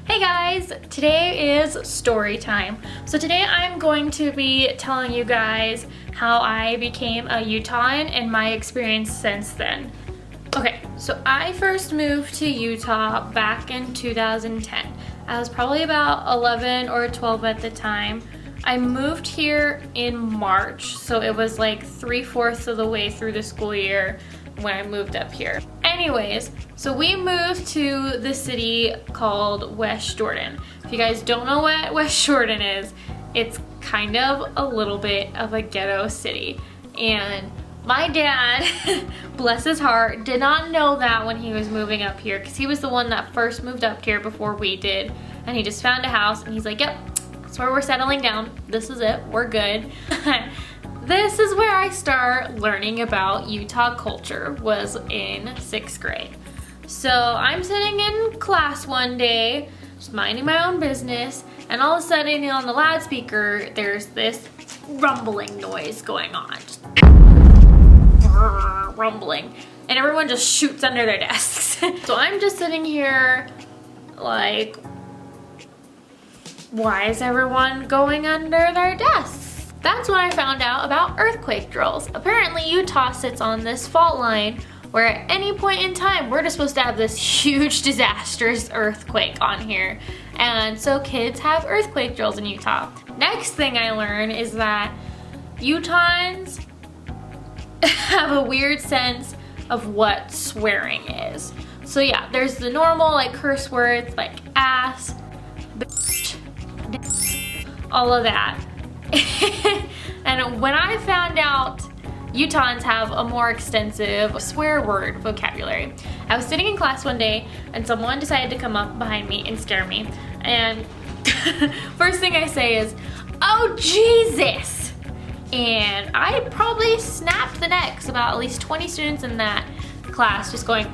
Hey guys, today is story time. So today I'm going to be telling you guys how I became a Utahan and my experience since then. Okay, so I first moved to Utah back in 2010. I was probably about 11 or 12 at the time. I moved here in March, so it was like 3/4 of the way through the school year when I moved up here. Anyways, so we moved to the city called West Jordan. If you guys don't know what West Jordan is, it's kind of a little bit of a ghetto city. And my dad, bless his heart, did not know that when he was moving up here because he was the one that first moved up here before we did. And he just found a house and he's like, yep, that's where we're settling down. This is it, we're good. This is where I start learning about Utah culture, was in 6th grade. So I'm sitting in class one day, just minding my own business, and all of a sudden on the loudspeaker, there's this rumbling noise going on. Just rumbling. And everyone just shoots under their desks. So I'm just sitting here like, why is everyone going under their desks? That's when I found out about earthquake drills. Apparently Utah sits on this fault line where at any point in time we're just supposed to have this huge disastrous earthquake on here. And so kids have earthquake drills in Utah. Next thing I learn is that Utahns have a weird sense of what swearing is. So yeah, there's the normal like curse words like ass, bitch, all of that. And when I found out Utahns have a more extensive swear word vocabulary, I was sitting in class one day and someone decided to come up behind me and scare me. And first thing I say is, "Oh Jesus!" And I probably snapped the necks about at least 20 students in that class just going,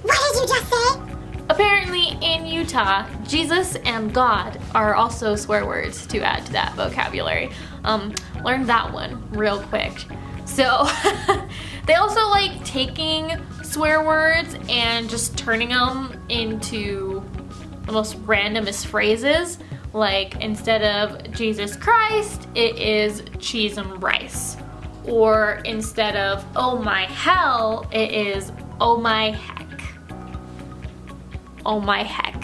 "What did you just say?" Apparently in Utah, Jesus and God are also swear words to add to that vocabulary. Learned that one real quick. So they also like taking swear words and just turning them into the most randomest phrases. Like instead of Jesus Christ, it is cheese and rice. Or instead of oh my hell, it is oh my heck. Oh my heck.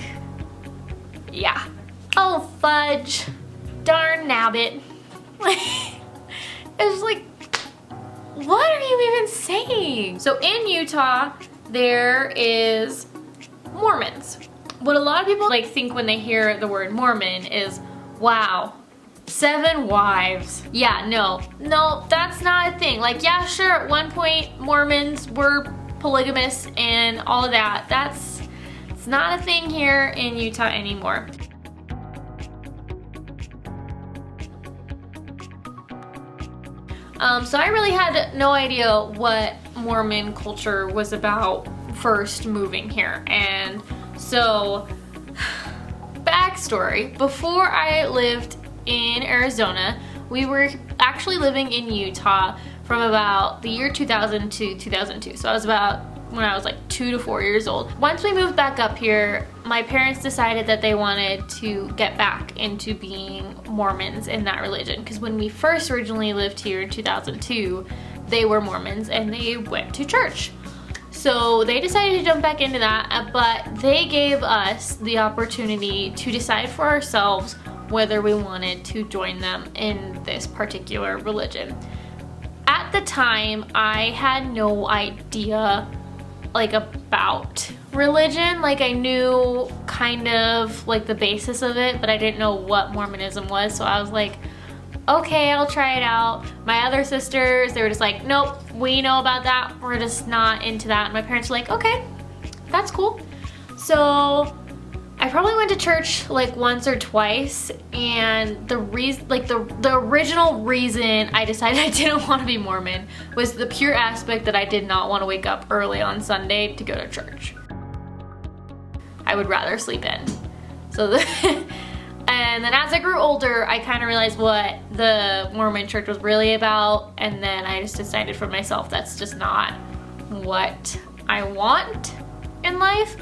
Yeah. Oh fudge. Darn nabbit. It's like, what are you even saying? So in Utah, there is Mormons. What a lot of people like think when they hear the word Mormon is, wow, 7 wives. Yeah, no, that's not a thing. Like, yeah, sure, at one point Mormons were polygamous and all of that. That's not a thing here in Utah anymore. So I really had no idea what Mormon culture was about first moving here. And so, backstory, before I lived in Arizona, we were actually living in Utah from about the year 2000 to 2002. So I was about when I was like 2 to 4 years old. Once we moved back up here, my parents decided that they wanted to get back into being Mormons in that religion. Because when we first originally lived here in 2002, they were Mormons and they went to church. So they decided to jump back into that, but they gave us the opportunity to decide for ourselves whether we wanted to join them in this particular religion. At the time, I had no idea like about religion. Like I knew kind of like the basis of it, but I didn't know what Mormonism was. So I was like, okay, I'll try it out. My other sisters, they were just like, nope, we know about that. We're just not into that. And my parents were like, okay, that's cool. So I probably went to church like once or twice, and the reason, like the original reason I decided I didn't want to be Mormon was the pure aspect that I did not want to wake up early on Sunday to go to church. I would rather sleep in. So and then as I grew older, I kind of realized what the Mormon church was really about, and then I just decided for myself that's just not what I want in life.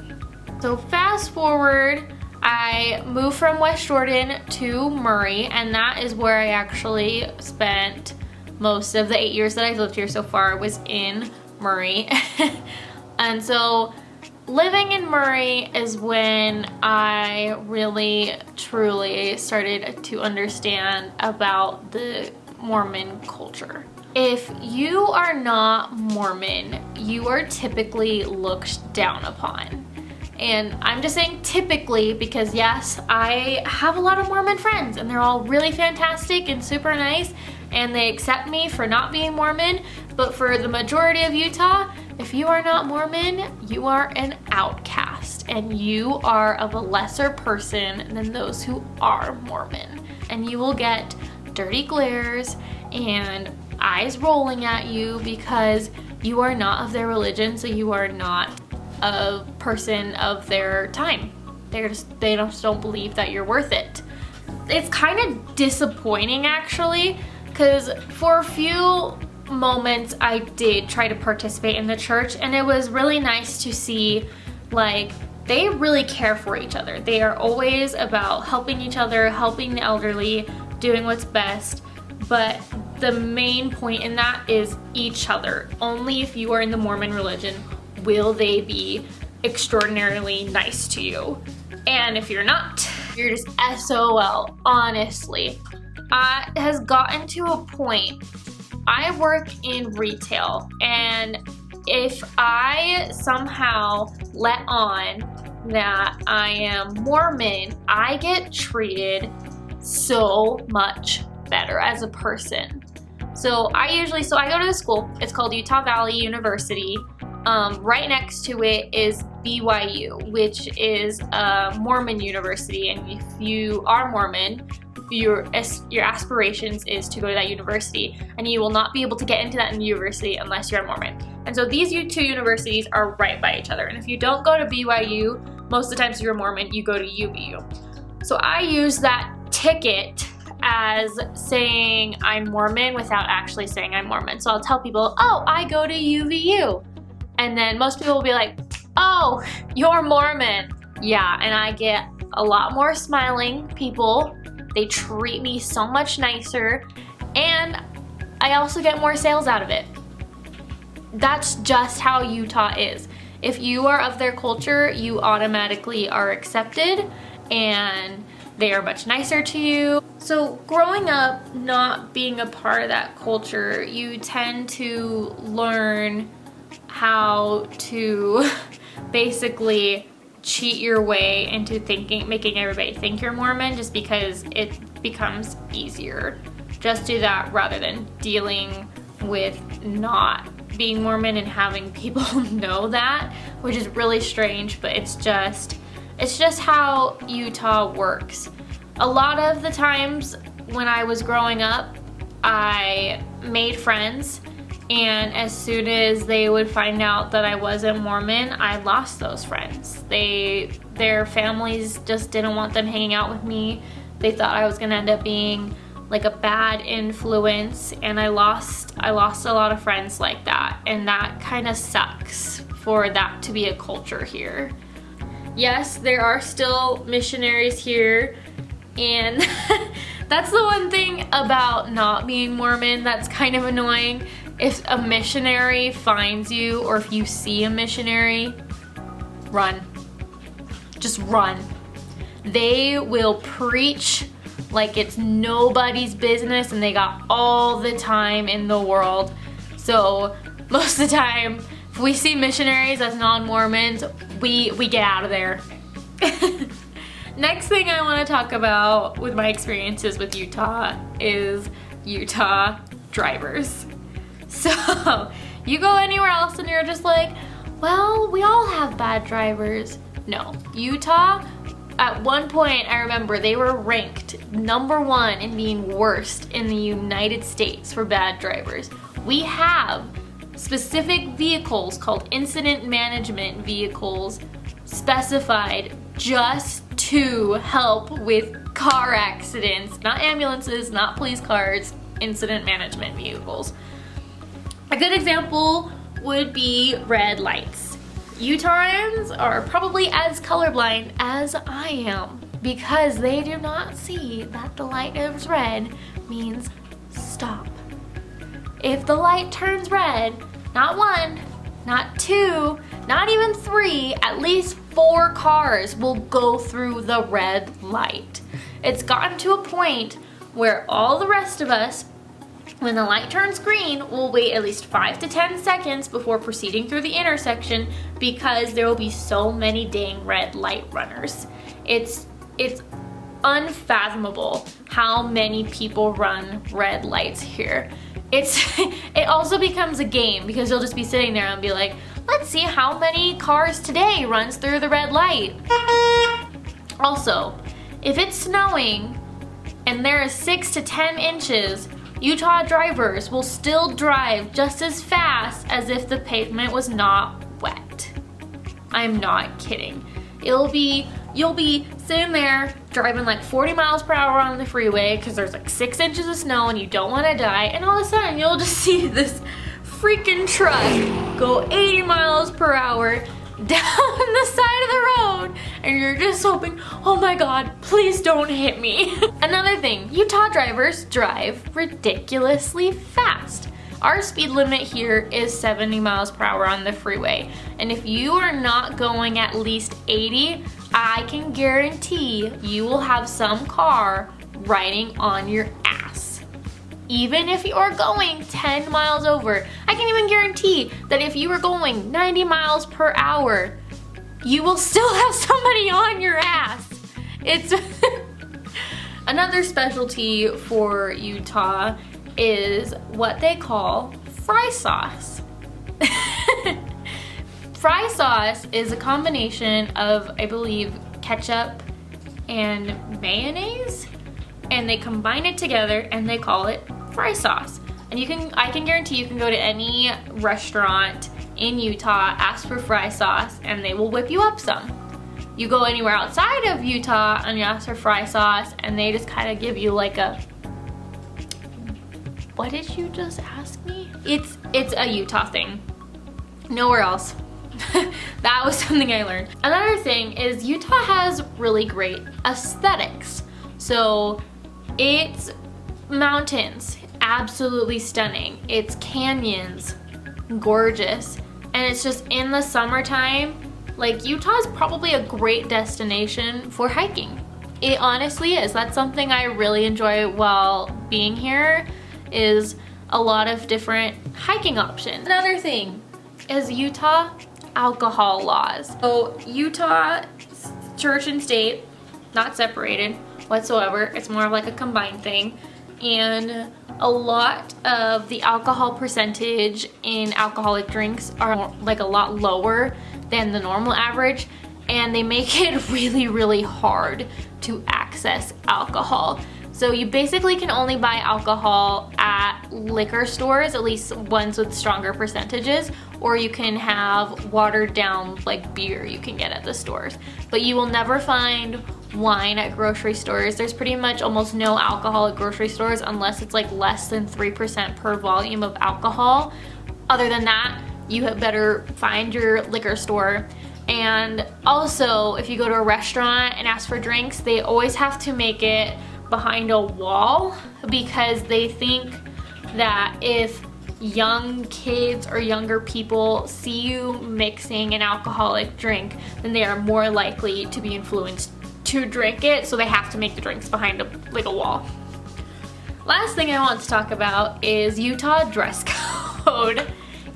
So fast forward, I moved from West Jordan to Murray, and that is where I actually spent most of the 8 years that I've lived here so far was in Murray. And so living in Murray is when I really truly started to understand about the Mormon culture. If you are not Mormon, you are typically looked down upon. And I'm just saying typically because yes, I have a lot of Mormon friends and they're all really fantastic and super nice and they accept me for not being Mormon, but for the majority of Utah, if you are not Mormon, you are an outcast and you are of a lesser person than those who are Mormon. And you will get dirty glares and eyes rolling at you because you are not of their religion, so you are not a person of their time. They just don't believe that you're worth it. It's kind of disappointing actually, because for a few moments I did try to participate in the church and it was really nice to see like they really care for each other. They are always about helping each other, helping the elderly, doing what's best, but the main point in that is each other. Only if you are in the Mormon religion will they be extraordinarily nice to you. And if you're not, you're just SOL, honestly. It has gotten to a point, I work in retail, and if I somehow let on that I am Mormon, I get treated so much better as a person. So I go to the school, it's called Utah Valley University. Right next to it is BYU, which is a Mormon university, and if you are Mormon, your aspirations is to go to that university, and you will not be able to get into that university unless you're a Mormon. And so these two universities are right by each other, and if you don't go to BYU, most of the times you're a Mormon, you go to UVU. So I use that ticket as saying I'm Mormon without actually saying I'm Mormon. So I'll tell people, oh, I go to UVU. And then most people will be like, oh, you're Mormon. Yeah, and I get a lot more smiling people. They treat me so much nicer. And I also get more sales out of it. That's just how Utah is. If you are of their culture, you automatically are accepted and they are much nicer to you. So growing up not being a part of that culture, you tend to learn how to basically cheat your way into making everybody think you're Mormon just because it becomes easier. Just do that rather than dealing with not being Mormon and having people know that, which is really strange, but it's just how Utah works. A lot of the times when I was growing up, I made friends, and as soon as they would find out that I wasn't Mormon, I lost those friends. Their families just didn't want them hanging out with me. They thought I was gonna end up being like a bad influence, and I lost a lot of friends like that, and that kind of sucks for that to be a culture here. Yes, there are still missionaries here, and that's the one thing about not being Mormon that's kind of annoying. If a missionary finds you, or if you see a missionary, run. Just run. They will preach like it's nobody's business, and they got all the time in the world. So most of the time, if we see missionaries as non-Mormons, we get out of there. Next thing I want to talk about with my experiences with Utah is Utah drivers. So you go anywhere else and you're just like, well, we all have bad drivers. No, Utah, at one point I remember they were ranked #1 in being worst in the United States for bad drivers. We have specific vehicles called incident management vehicles specified just to help with car accidents, not ambulances, not police cars, incident management vehicles. A good example would be red lights. Utahns are probably as colorblind as I am because they do not see that the light is red means stop. If the light turns red, not 1, not 2, not even 3, at least 4 cars will go through the red light. It's gotten to a point where all the rest of us, when the light turns green, will wait at least 5 to 10 seconds before proceeding through the intersection because there will be so many dang red light runners. It's unfathomable how many people run red lights here. It also becomes a game because you'll just be sitting there and be like, let's see how many cars today runs through the red light. Also, if it's snowing and there is 6 to 10 inches, Utah drivers will still drive just as fast as if the pavement was not wet. I'm not kidding. You'll be sitting there driving like 40 miles per hour on the freeway because there's like 6 inches of snow and you don't want to die, and all of a sudden you'll just see this freaking truck go 80 miles per hour down the side of the road, and you're just hoping, oh my god, please don't hit me. Another thing, Utah drivers drive ridiculously fast. Our speed limit here is 70 miles per hour on the freeway, and if you are not going at least 80, I can guarantee you will have some car riding on your ass. Even if you are going 10 miles over, I can even guarantee that if you are going 90 miles per hour, you will still have somebody on your ass. It's another specialty for Utah is what they call fry sauce. Fry sauce is a combination of, I believe, ketchup and mayonnaise, and they combine it together and they call it fry sauce. And I can guarantee you can go to any restaurant in Utah, ask for fry sauce, and they will whip you up some. You go anywhere outside of Utah and you ask for fry sauce, and they just kind of give you like a, what did you just ask me? It's a Utah thing. Nowhere else. That was something I learned. Another thing is Utah has really great aesthetics. So it's mountains, absolutely stunning. It's canyons, gorgeous. And it's just in the summertime, like Utah's probably a great destination for hiking. It honestly is. That's something I really enjoy while being here, is a lot of different hiking options. Another thing is Utah alcohol laws. So Utah church and state, not separated whatsoever. It's more of like a combined thing. And a lot of the alcohol percentage in alcoholic drinks are like a lot lower than the normal average, and they make it really, really hard to access alcohol. So you basically can only buy alcohol at liquor stores, at least ones with stronger percentages, or you can have watered down like beer you can get at the stores. But you will never find wine at grocery stores. There's pretty much almost no alcohol at grocery stores unless it's like less than 3% per volume of alcohol. Other than that, you had better find your liquor store. And also, if you go to a restaurant and ask for drinks, they always have to make it behind a wall because they think that if young kids or younger people see you mixing an alcoholic drink, then they are more likely to be influenced to drink it, so they have to make the drinks behind a wall. Last thing I want to talk about is Utah dress code.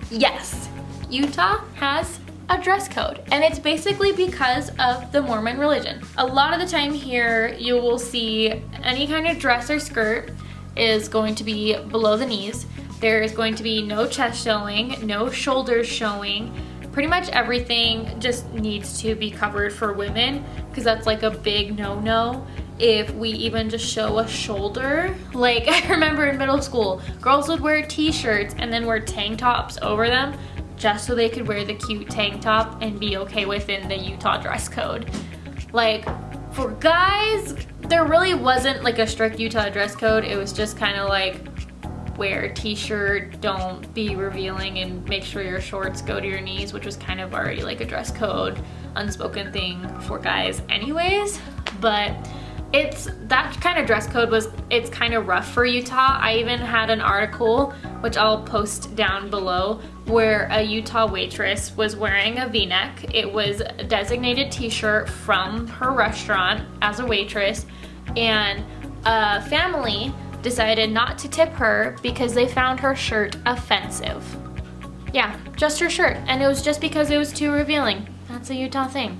Yes, Utah has a dress code, and it's basically because of the Mormon religion. A lot of the time here you will see any kind of dress or skirt is going to be below the knees. There is going to be no chest showing, no shoulders showing. Pretty much everything just needs to be covered for women because that's like a big no-no. If we even just show a shoulder, like I remember in middle school, girls would wear t-shirts and then wear tank tops over them just so they could wear the cute tank top and be okay within the Utah dress code. Like for guys, there really wasn't like a strict Utah dress code. It was just kind of like wear a t-shirt, don't be revealing, and make sure your shorts go to your knees, which was kind of already like a dress code, unspoken thing for guys anyways. But that kind of dress code it's kind of rough for Utah. I even had an article, which I'll post down below, where a Utah waitress was wearing a v-neck. It was a designated t-shirt from her restaurant as a waitress, and a family decided not to tip her because they found her shirt offensive. Yeah, just her shirt, and it was just because it was too revealing. That's a Utah thing.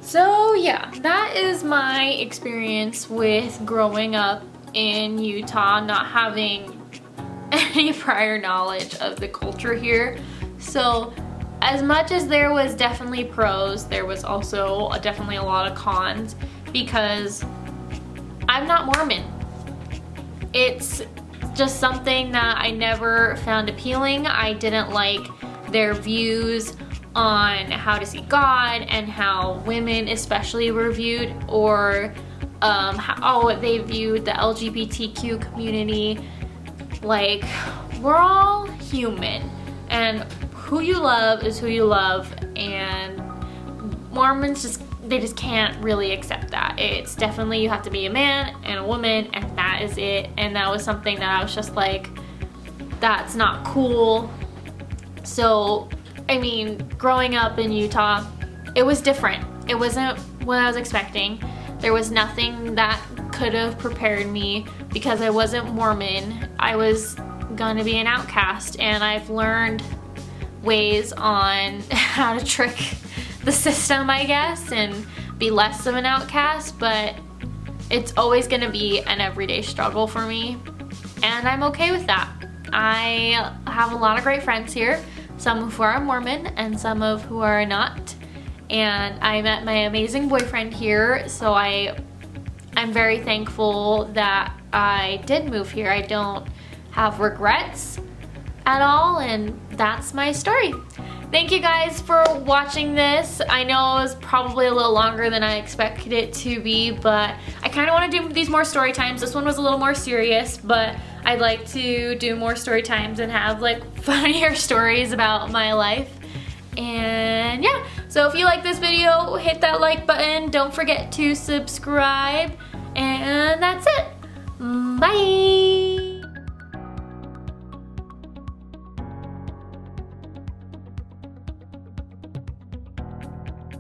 So yeah, that is my experience with growing up in Utah, not having any prior knowledge of the culture here. So as much as there was definitely pros, there was also definitely a lot of cons, because I'm not Mormon. It's just something that I never found appealing. I didn't like their views on how to see God and how women especially were viewed, or how they viewed the LGBTQ community. Like, we're all human, and who you love is who you love, and Mormons they just can't really accept that. It's definitely, you have to be a man and a woman, and that is it. And that was something that I was just like, that's not cool. So I mean, growing up in Utah, it was different. It wasn't what I was expecting. There was nothing that could have prepared me, because I wasn't Mormon. I was gonna be an outcast, and I've learned ways on how to trick the system, I guess, and be less of an outcast, but it's always gonna be an everyday struggle for me, and I'm okay with that. I have a lot of great friends here, some who are Mormon and some of who are not, and I met my amazing boyfriend here, so I'm very thankful that I did move here. I don't have regrets at all, and that's my story. Thank you guys for watching this. I know it was probably a little longer than I expected it to be, but I kind of want to do these more story times. This one was a little more serious, but I'd like to do more story times and have like funnier stories about my life. And yeah, so if you like this video, hit that like button. Don't forget to subscribe, and that's it. Bye.